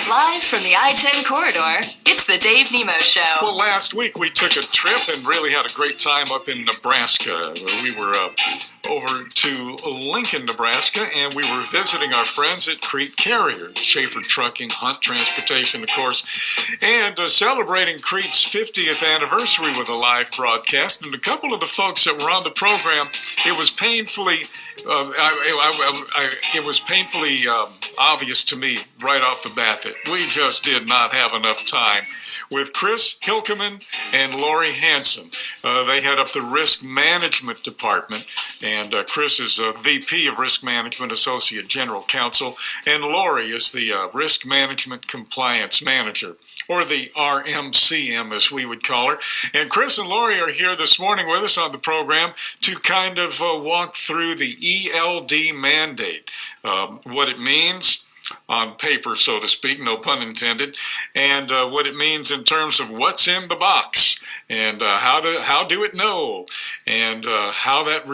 Live from the I-10 corridor, it's the Dave Nemo Show. Well, last week we took a trip and really had a great time up in Nebraska. We were over to Lincoln, Nebraska, and we were visiting our friends at Crete Carrier, Schaefer Trucking, Hunt Transportation, of course, and celebrating Crete's 50th anniversary with a live broadcast. And a couple of the folks that were on the program, it was painfully obvious to me right off the bat that we just did not have enough time with Chris Hilkemann and Lori Hansson. They head up the Risk Management Department, and Chris is a VP of Risk Management, Associate General Counsel, and Lori is the Risk Management Compliance Manager, or the RMCM as we would call her. And Chris and Lori are here this morning with us on the program to kind of walk through the ELD mandate, what it means on paper, so to speak, no pun intended, and what it means in terms of what's in the box, and how do it know, and how that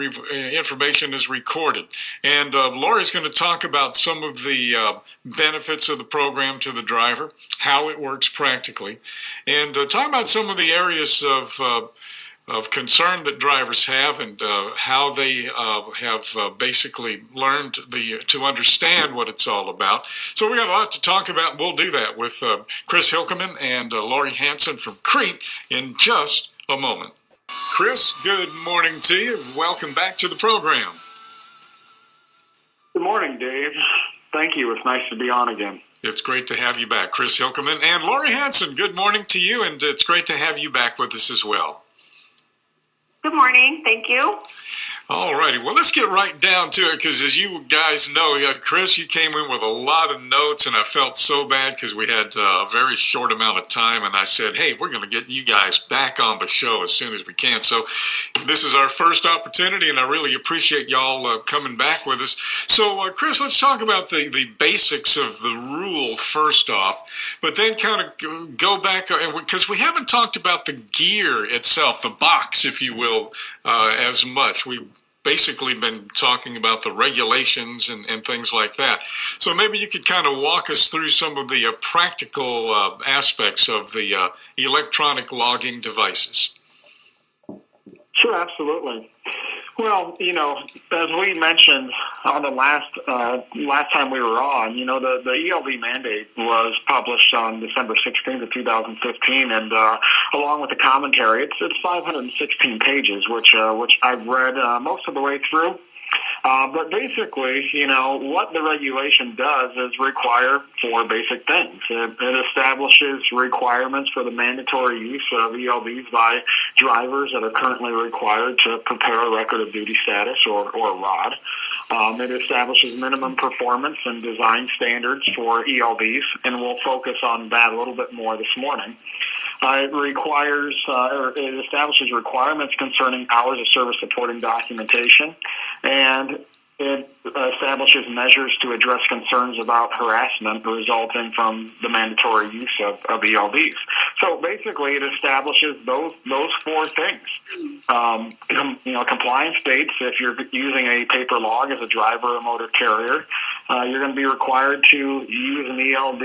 information is recorded. And Lori's going to talk about some of the benefits of the program to the driver, how it works practically, and talk about some of the areas of concern that drivers have, and how they have basically learned to understand what it's all about. So we got a lot to talk about. We'll do that with Chris Hilkemann and Lori Hansson from Crete in just a moment. Chris, good morning to you. Welcome back to the program. Good morning, Dave. Thank you. It's nice to be on again. It's great to have you back, Chris Hilkemann. And Lori Hansson, good morning to you, and it's great to have you back with us as well. Good morning. Thank you. All righty. Well, let's get right down to it, because as you guys know, Chris, you came in with a lot of notes, and I felt so bad because we had a very short amount of time, and I said, hey, we're going to get you guys back on the show as soon as we can. So this is our first opportunity, and I really appreciate y'all coming back with us. So, Chris, let's talk about the basics of the rule first off, but then kind of go back, because we haven't talked about the gear itself, the box, if you will, as much. We've basically been talking about the regulations and things like that. So maybe you could kind of walk us through some of the practical aspects of the electronic logging devices. Sure, absolutely. Well, as we mentioned on the last time we were on, the ELD mandate was published on December 16th of 2015, and along with the commentary, it's 516 pages, which I've read most of the way through. But basically, what the regulation does is require four basic things. It establishes requirements for the mandatory use of ELDs by drivers that are currently required to prepare a record of duty status or ROD. It establishes minimum performance and design standards for ELDs, and we'll focus on that a little bit more this morning. It establishes requirements concerning hours of service supporting documentation, and it establishes measures to address concerns about harassment resulting from the mandatory use of ELDs. So basically, it establishes those four things. Compliance dates: if you're using a paper log as a driver or motor carrier, you're going to be required to use an ELD,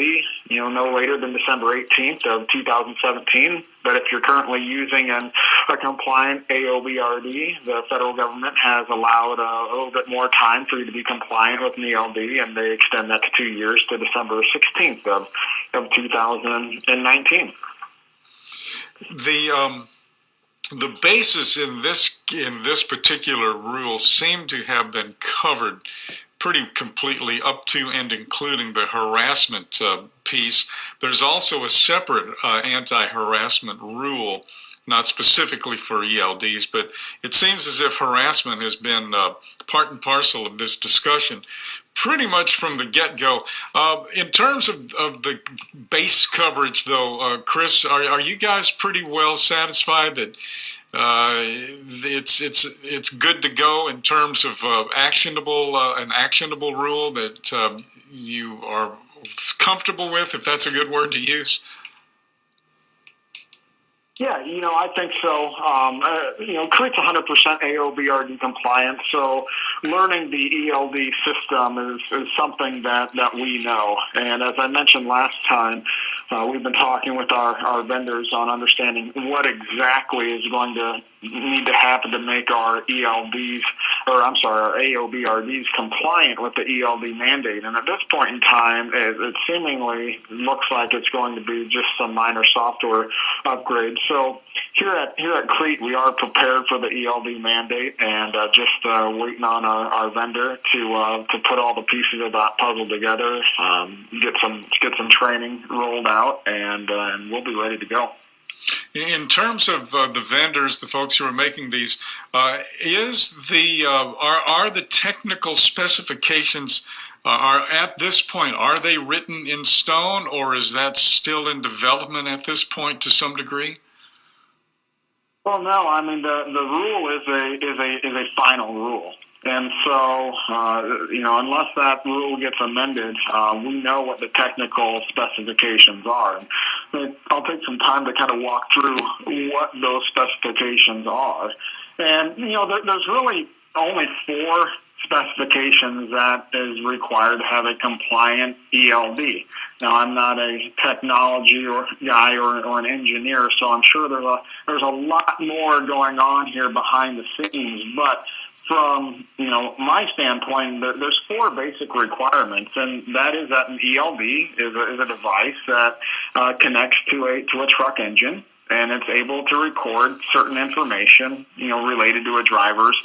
no later than December 18th of 2017. But if you're currently using a compliant AOBRD, the federal government has allowed a little bit more time for you to be compliant with an ELD, and they extend that to 2 years to December 16th of 2019. The basis in this particular rule seemed to have been covered pretty completely up to and including the harassment piece. There's also a separate anti-harassment rule, not specifically for ELDs, but it seems as if harassment has been part and parcel of this discussion pretty much from the get-go. In terms of the base coverage, though, Chris, are you guys pretty well satisfied that it's good to go in terms of an actionable rule that you are comfortable with, if that's a good word to use? Yeah, I think so. Crete's 100% AOBRD compliant, so learning the ELD system is something that we know. And as I mentioned last time, we've been talking with our vendors on understanding what exactly is going to need to happen to make our ELDs, our AOBRDs compliant with the ELD mandate. And at this point in time, it seemingly looks like it's going to be just some minor software upgrades. So here at Crete, we are prepared for the ELD mandate, and just waiting on our vendor to put all the pieces of that puzzle together, get some training rolled out, and we'll be ready to go. In terms of the vendors, the folks who are making these, are the technical specifications are at this point, are they written in stone, or is that still in development at this point to some degree? Well, no. I mean, the rule is a final rule. And so, unless that rule gets amended, we know what the technical specifications are. I'll take some time to kind of walk through what those specifications are. And, there's really only 4 specifications that is required to have a compliant ELD. Now, I'm not a technology guy or an engineer, so I'm sure there's a lot more going on here behind the scenes, but from my standpoint, there's 4 basic requirements, and that is that an ELD is a device that connects to a truck engine, and it's able to record certain information related to a driver's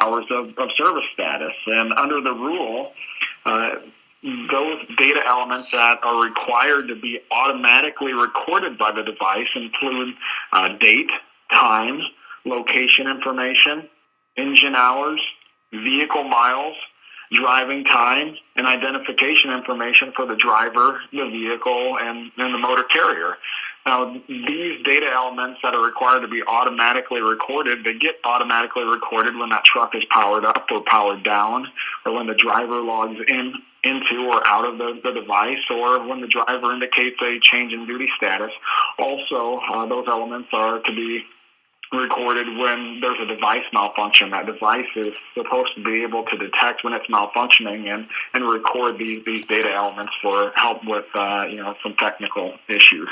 hours of service status. And under the rule, those data elements that are required to be automatically recorded by the device include date, time, location information, engine hours, vehicle miles, driving time, and identification information for the driver, the vehicle, and the motor carrier. Now, these data elements that are required to be automatically recorded, they get automatically recorded when that truck is powered up or powered down, or when the driver logs into or out of the device, or when the driver indicates a change in duty status. Also, those elements are to be recorded when there's a device malfunction. That device is supposed to be able to detect when it's malfunctioning and record these data elements for help with some technical issues.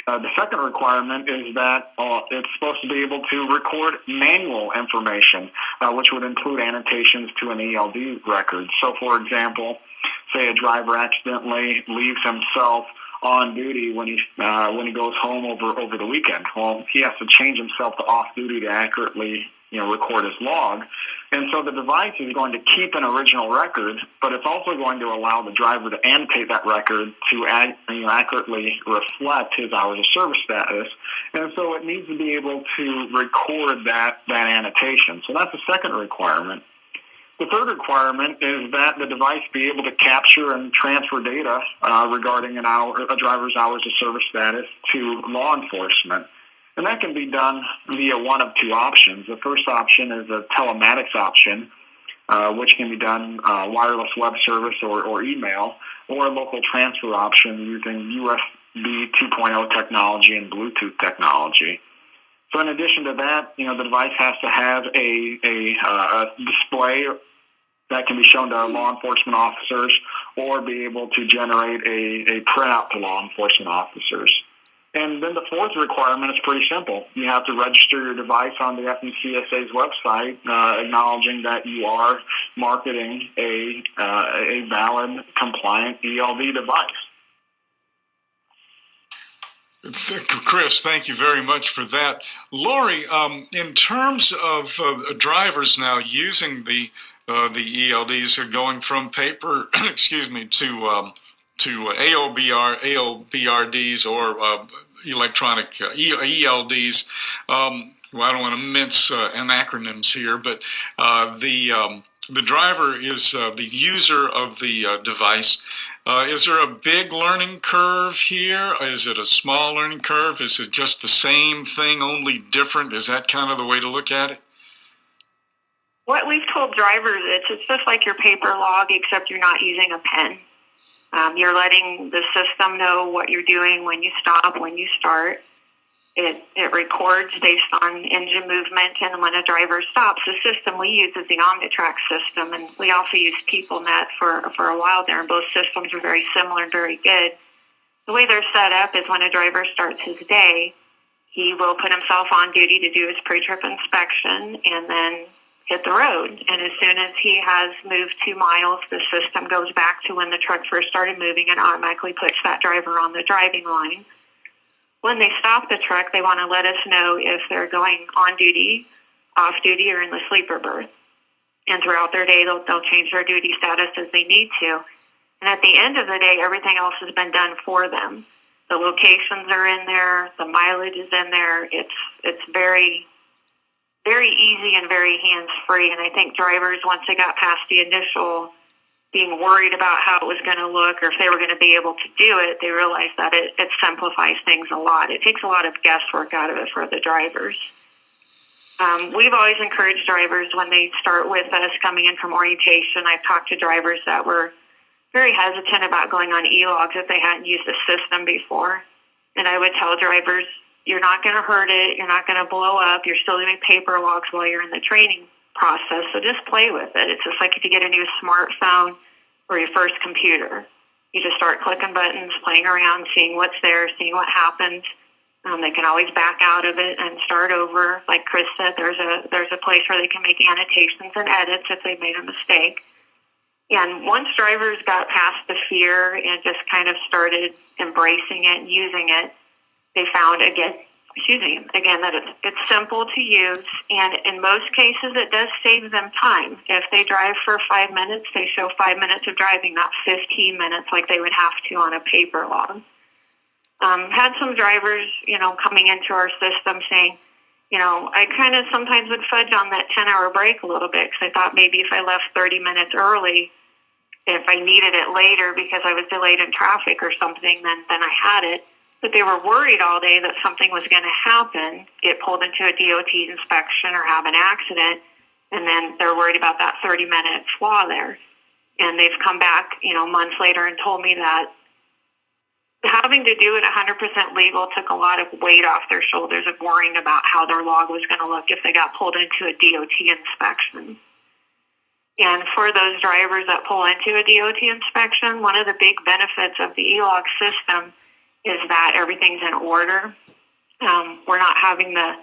The second requirement is that it's supposed to be able to record manual information, which would include annotations to an ELD record. So, for example, say a driver accidentally leaves himself on duty when he goes home over the weekend. Well, he has to change himself to off duty to accurately record his log. And so the device is going to keep an original record, but it's also going to allow the driver to annotate that record to accurately reflect his hours of service status. And so it needs to be able to record that annotation. So that's the second requirement. The third requirement is that the device be able to capture and transfer data regarding a driver's hours of service status to law enforcement. And that can be done via one of 2 options. The first option is a telematics option, which can be done wireless web service or email, or a local transfer option using USB 2.0 technology and Bluetooth technology. So in addition to that, the device has to have a display that can be shown to law enforcement officers, or be able to generate a printout to law enforcement officers. And then the fourth requirement is pretty simple. You have to register your device on the FMCSA's website, acknowledging that you are marketing a valid, compliant ELD device. Chris, thank you very much for that. Lori, in terms of drivers now using the ELDs, are going from paper, to AOBRDs or electronic ELDs. I don't want to mince acronyms here, but the driver is the user of the device. Is there a big learning curve here? Is it a small learning curve? Is it just the same thing, only different? Is that kind of the way to look at it? What we've told drivers, it's just like your paper log, except you're not using a pen. You're letting the system know what you're doing, when you stop, when you start. It records based on engine movement, and when a driver stops, the system we use is the OmniTrack system, and we also use PeopleNet for a while there, and both systems are very similar and very good. The way they're set up is when a driver starts his day, he will put himself on duty to do his pre-trip inspection and then hit the road. And as soon as he has moved 2 miles, the system goes back to when the truck first started moving and automatically puts that driver on the driving line. When they stop the truck, they want to let us know if they're going on duty, off duty, or in the sleeper berth. And throughout their day, they'll change their duty status as they need to. And at the end of the day, everything else has been done for them. The locations are in there. The mileage is in there. It's very, very easy and very hands-free. And I think drivers, once they got past the initial being worried about how it was going to look or if they were going to be able to do it, they realized that it simplifies things a lot. It takes a lot of guesswork out of it for the drivers. We've always encouraged drivers when they start with us coming in from orientation. I've talked to drivers that were very hesitant about going on e-logs if they hadn't used the system before. And I would tell drivers, you're not going to hurt it. You're not going to blow up. You're still doing paper logs while you're in the training process, so just play with it. It's just like if you get a new smartphone or your first computer. You just start clicking buttons, playing around, seeing what's there, seeing what happens. They can always back out of it and start over. Like Chris said, there's a place where they can make annotations and edits if they made a mistake. And once drivers got past the fear and just kind of started embracing it and using it, they found again that it's simple to use, and in most cases it does save them time. If they drive for 5 minutes, they show 5 minutes of driving, not 15 minutes like they would have to on a paper log. Had some drivers, coming into our system saying, I kind of sometimes would fudge on that 10-hour break a little bit because I thought maybe if I left 30 minutes early, if I needed it later because I was delayed in traffic or something, then I had it. But they were worried all day that something was going to happen, get pulled into a DOT inspection or have an accident, and then they're worried about that 30-minute flaw there. And they've come back, months later and told me that having to do it 100% legal took a lot of weight off their shoulders of worrying about how their log was going to look if they got pulled into a DOT inspection. And for those drivers that pull into a DOT inspection, one of the big benefits of the e-log system is that everything's in order. We're not having the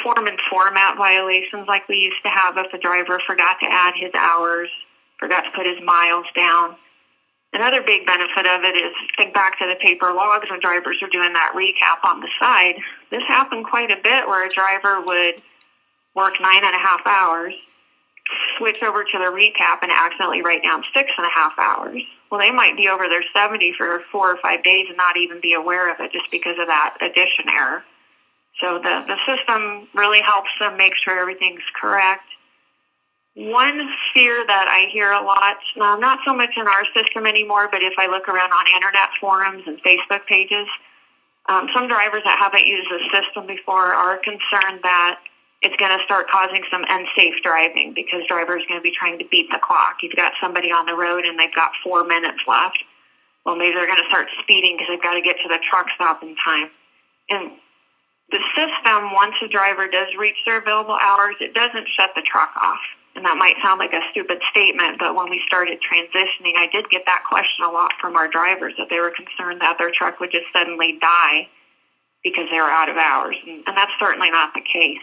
form and format violations like we used to have if a driver forgot to add his hours, forgot to put his miles down. Another big benefit of it is, think back to the paper logs when drivers are doing that recap on the side. This happened quite a bit where a driver would work 9.5 hours, switch over to the recap and accidentally write down 6.5 hours. Well, they might be over their 70 for 4 or 5 days and not even be aware of it just because of that addition error. So the system really helps them make sure everything's correct. One fear that I hear a lot, not so much in our system anymore, but if I look around on internet forums and Facebook pages, some drivers that haven't used the system before are concerned that it's going to start causing some unsafe driving because drivers are going to be trying to beat the clock. You've got somebody on the road and they've got 4 minutes left. Well, maybe they're going to start speeding because they've got to get to the truck stop in time. And the system, once a driver does reach their available hours, it doesn't shut the truck off. And that might sound like a stupid statement, but when we started transitioning, I did get that question a lot from our drivers, that they were concerned that their truck would just suddenly die because they were out of hours. And that's certainly not the case.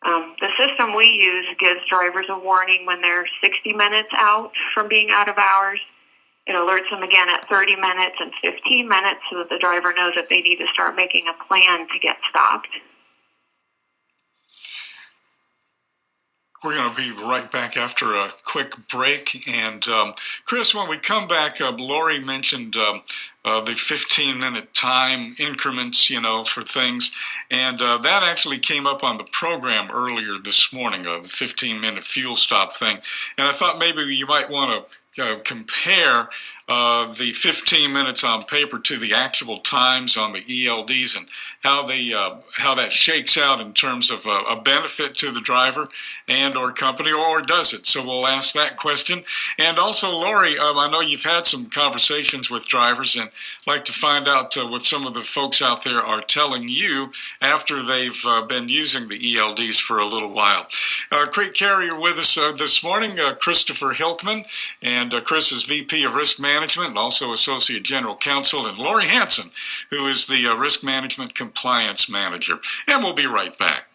The system we use gives drivers a warning when they're 60 minutes out from being out of hours. It alerts them again at 30 minutes and 15 minutes so that the driver knows that they need to start making a plan to get stopped. We're going to be right back after a quick break. And Chris, when we come back, Lori mentioned the 15-minute time increments, for things. And that actually came up on the program earlier this morning, a 15-minute fuel stop thing. And I thought maybe you might want to compare the 15 minutes on paper to the actual times on the ELDs and how that shakes out in terms of a benefit to the driver and or company, or does it? So we'll ask that question. And also, Lori, I know you've had some conversations with drivers, and I'd like to find out what some of the folks out there are telling you after they've been using the ELDs for a little while. Crete Carrier with us this morning, Christopher Hilkemann, and Chris is VP of Risk Management and also Associate General Counsel, and Lori Hansson, who is the Risk Management Compliance Manager. And we'll be right back.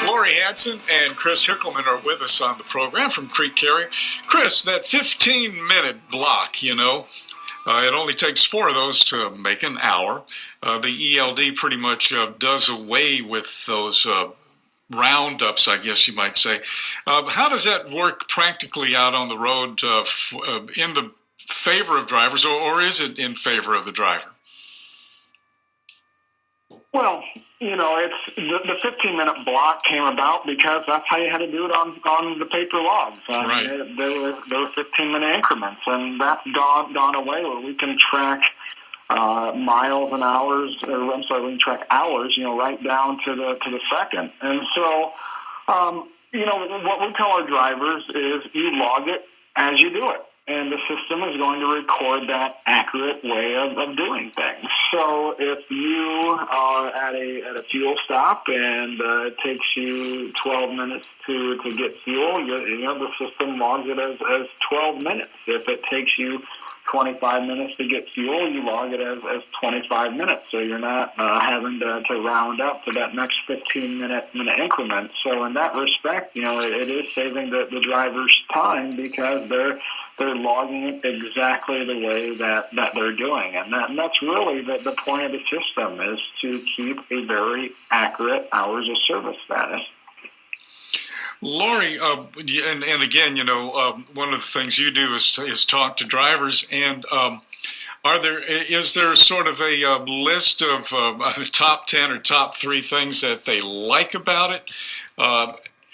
Lori Hansson and Chris Hilkemann are with us on the program from Crete Carrier. Chris, that 15-minute block, it only takes 4 of those to make an hour. The ELD pretty much does away with those roundups, I guess you might say. How does that work practically out on the road in the favor of drivers, or is it in favor of the driver? Well, it's the 15-minute block came about because that's how you had to do it on the paper logs. Right. There were 15-minute increments, and that's gone away where we can track miles and hours, we can track hours, right down to the second. And so, what we tell our drivers is you log it as you do it. And the system is going to record that accurate way of doing things. So if you are at a fuel stop and it takes you 12 minutes to get fuel, the system logs it as 12 minutes. If it takes you 25 minutes to get fuel, you log it as 25 minutes. So you're not having to round up to that next 15-minute increment. So in that respect, it is saving the driver's time because they're logging it exactly the way that they're doing. And that's really the point of the system, is to keep a very accurate hours of service status. Lori, and again, one of the things you do is talk to drivers, and is there sort of a list of top 10 or top 3 things that they like about it?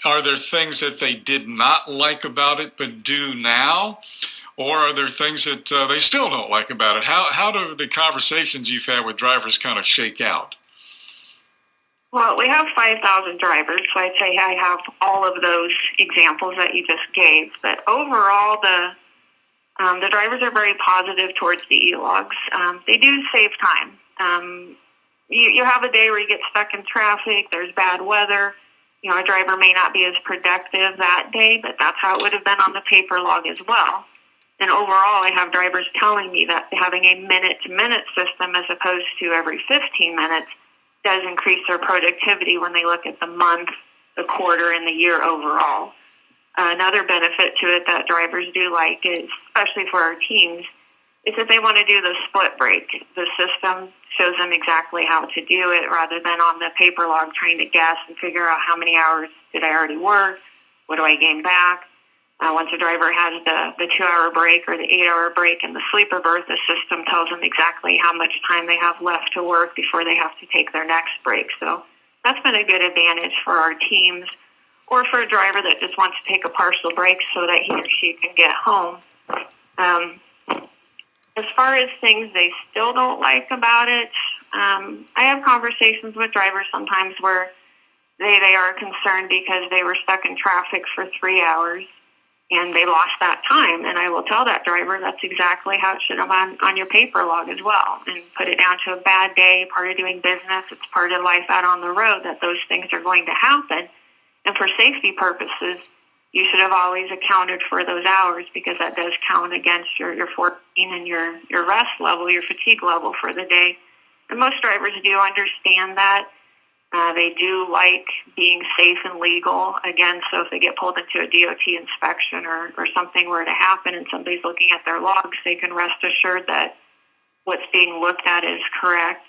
Are there things that they did not like about it but do now? Or are there things that they still don't like about it? How do the conversations you've had with drivers kind of shake out? Well, we have 5,000 drivers, so I'd say I have all of those examples that you just gave. But overall, the drivers are very positive towards the e-logs. They do save time. You have a day where you get stuck in traffic, there's bad weather. A driver may not be as productive that day, but that's how it would have been on the paper log as well. And overall, I have drivers telling me that having a minute-to-minute system as opposed to every 15 minutes does increase their productivity when they look at the month, the quarter, and the year overall. Another benefit to it that drivers do like is, especially for our teams, is that they want to do the split break. The system shows them exactly how to do it rather than on the paper log trying to guess and figure out how many hours did I already work, what do I gain back. Once a driver has the 2-hour break or the 8-hour break in the sleeper berth, the system tells them exactly how much time they have left to work before they have to take their next break. So that's been a good advantage for our teams, or for a driver that just wants to take a partial break so that he or she can get home. As far as things they still don't like about it, I have conversations with drivers sometimes where they are concerned because they were stuck in traffic for 3 hours and they lost that time. And I will tell that driver that's exactly how it should have on your paper log as well, and put it down to a bad day, part of doing business. It's part of life out on the road that those things are going to happen. And for safety purposes, you should have always accounted for those hours, because that does count against your 14 and your rest level, your fatigue level for the day. And most drivers do understand that. They do like being safe and legal. Again, so if they get pulled into a DOT inspection or something were to happen and somebody's looking at their logs, they can rest assured that what's being looked at is correct.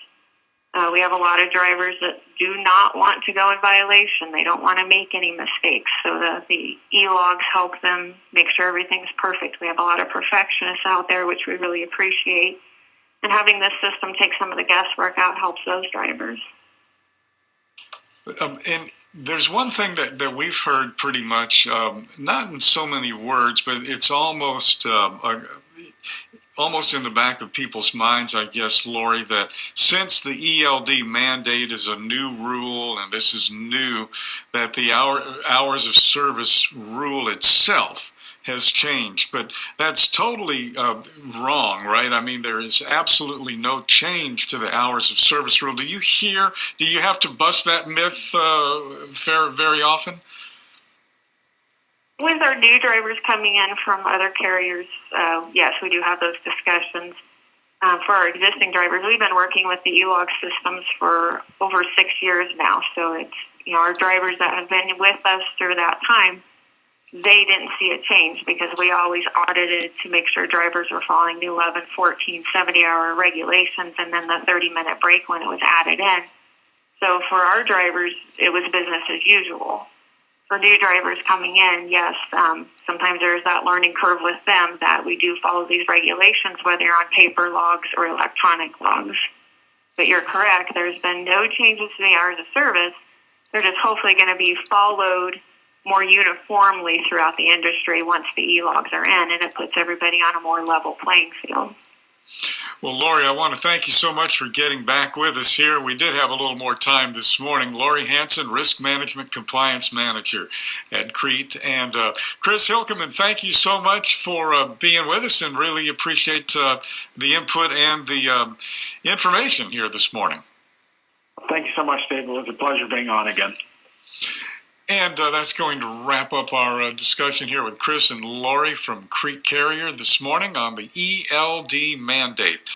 We have a lot of drivers that do not want to go in violation. They don't want to make any mistakes. So the e-logs help them make sure everything's perfect. We have a lot of perfectionists out there, which we really appreciate. And having this system take some of the guesswork out helps those drivers. And there's one thing that we've heard pretty much, not in so many words, but it's almost almost in the back of people's minds, I guess, Lori, that since the ELD mandate is a new rule, and this is new, that the hours of service rule itself has changed. But that's totally wrong, right? I mean, there is absolutely no change to the hours of service rule. Do you have to bust that myth very often? With our new drivers coming in from other carriers, yes, we do have those discussions. For our existing drivers, we've been working with the ELOG systems for over 6 years now. So it's, our drivers that have been with us through that time, they didn't see a change because we always audited to make sure drivers were following the 11, 14, 70-hour regulations and then the 30-minute break when it was added in. So for our drivers, it was business as usual. For new drivers coming in, yes, sometimes there's that learning curve with them that we do follow these regulations, whether you're on paper logs or electronic logs. But you're correct, there's been no changes to the hours of service. They're just hopefully going to be followed more uniformly throughout the industry once the e-logs are in, and it puts everybody on a more level playing field. Well, Lori, I want to thank you so much for getting back with us here. We did have a little more time this morning. Lori Hansson, Risk Management Compliance Manager at Crete. And Chris Hilkemann, thank you so much for being with us, and really appreciate the input and the information here this morning. Thank you so much, Dave. It was a pleasure being on again. And that's going to wrap up our discussion here with Chris and Lori from Crete Carrier this morning on the ELD mandate.